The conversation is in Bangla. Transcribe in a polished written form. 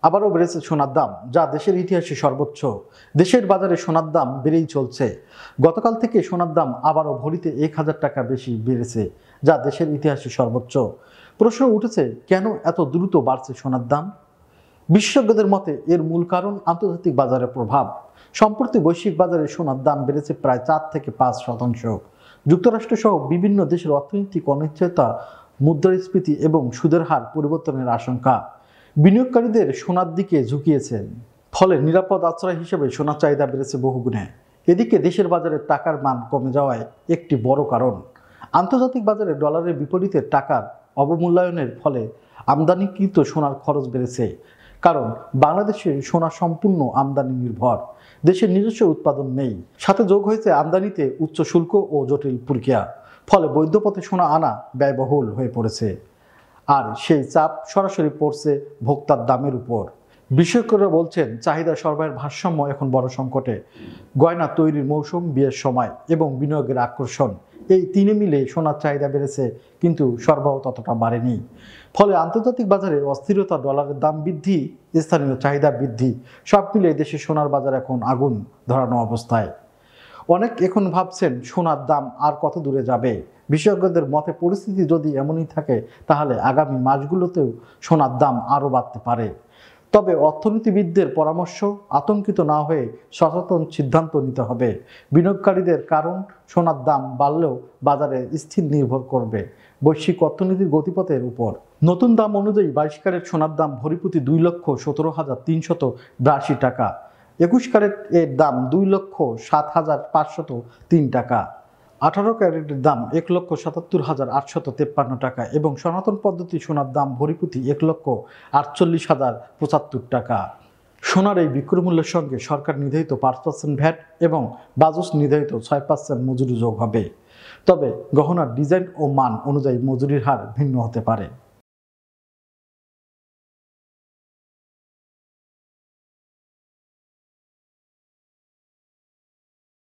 আবারও বেড়েছে সোনার দাম, যা দেশের ইতিহাসে সর্বোচ্চ। দেশের বাজারে সোনার দাম বেড়েই চলছে। গতকাল থেকে সোনার দাম আবারও ভরিতে 1,000 টাকা বেশি বেড়েছে, যা দেশের ইতিহাসে সর্বোচ্চ। প্রশ্ন উঠেছে, কেন এত দ্রুত বাড়ছে সোনার দাম? বিশেষজ্ঞদের মতে এর মূল কারণ আন্তর্জাতিক বাজারের প্রভাব। সম্প্রতি বৈশ্বিক বাজারে সোনার দাম বেড়েছে প্রায় 4 থেকে 5%। যুক্তরাষ্ট্র সহ বিভিন্ন দেশের অর্থনৈতিক অনিশ্চয়তা, মুদ্রাস্ফীতি এবং সুদের হার পরিবর্তনের আশঙ্কা বিনিয়োগকারীদের সোনার দিকে ঝুঁকিয়েছেন। ফলে নিরাপদ আশ্রয় হিসেবে সোনার চাহিদা বেড়েছে বহুগুণে। এদিকে দেশের বাজারে টাকার মান কমে যাওয়ায় একটি বড় কারণ। আন্তর্জাতিক বাজারে ডলারের বিপরীতে টাকার অবমূল্যায়নের ফলে আমদানিকৃত সোনার খরচ বেড়েছে। কারণ বাংলাদেশে সোনা সম্পূর্ণ আমদানি নির্ভর, দেশের নিজস্ব উৎপাদন নেই। সাথে যোগ হয়েছে আমদানিতে উচ্চ শুল্ক ও জটিল প্রক্রিয়া। ফলে বৈধ পথে সোনা আনা ব্যয়বহুল হয়ে পড়েছে। আর সেই চাপ সরাসরি পড়ছে ভোক্তার দামের উপর। বিশেষজ্ঞরা বলছেন, চাহিদা সরবরাহের ভারসাম্য এখন বড় সংকটে। গয়না তৈরির মৌসুম, বিয়ের সময় এবং বিনিয়োগের আকর্ষণ, এই তিনে মিলে সোনার চাহিদা বেড়েছে, কিন্তু সরবরাহ ততটা বাড়েনি। ফলে আন্তর্জাতিক বাজারে অস্থিরতা, ডলারের দাম বৃদ্ধি, স্থানীয় চাহিদা বৃদ্ধি, সব মিলে দেশের সোনার বাজার এখন আগুন ধরানো অবস্থায়। অনেক এখন ভাবছেন, সোনার দাম আর কত দূরে যাবে? বিশেষজ্ঞদের মতে পরিস্থিতি যদি এমনই থাকে, তাহলে আগামী মাসগুলোতেও সোনার দাম আরও বাড়তে পারে। তবে অর্থনীতিবিদদের পরামর্শ, আতঙ্কিত না হয়ে সচেতন সিদ্ধান্ত নিতে হবে বিনিয়োগকারীদের। কারণ সোনার দাম বাড়লেও বাজারে স্থির নির্ভর করবে বৈশ্বিক অর্থনীতির গতিপথের উপর। নতুন দাম অনুযায়ী 22 ক্যারেট সোনার দাম ভরিপ্রতি 2,17,382 টাকা, 21 ক্যারেট এর দাম 2,07,503 টাকা, 18 ক্যারেটের দাম 1,77,853 টাকা এবং সনাতন পদ্ধতি সোনার দাম ভরিপ্রতি 1,48,075 টাকা। সোনার এই বিক্রয় মূল্যের সঙ্গে সরকার নির্ধারিত 5% ভ্যাট এবং বাজস নির্ধারিত 6% মজুরি যোগ হবে। তবে গহনার ডিজাইন ও মান অনুযায়ী মজুরির হার ভিন্ন হতে পারে।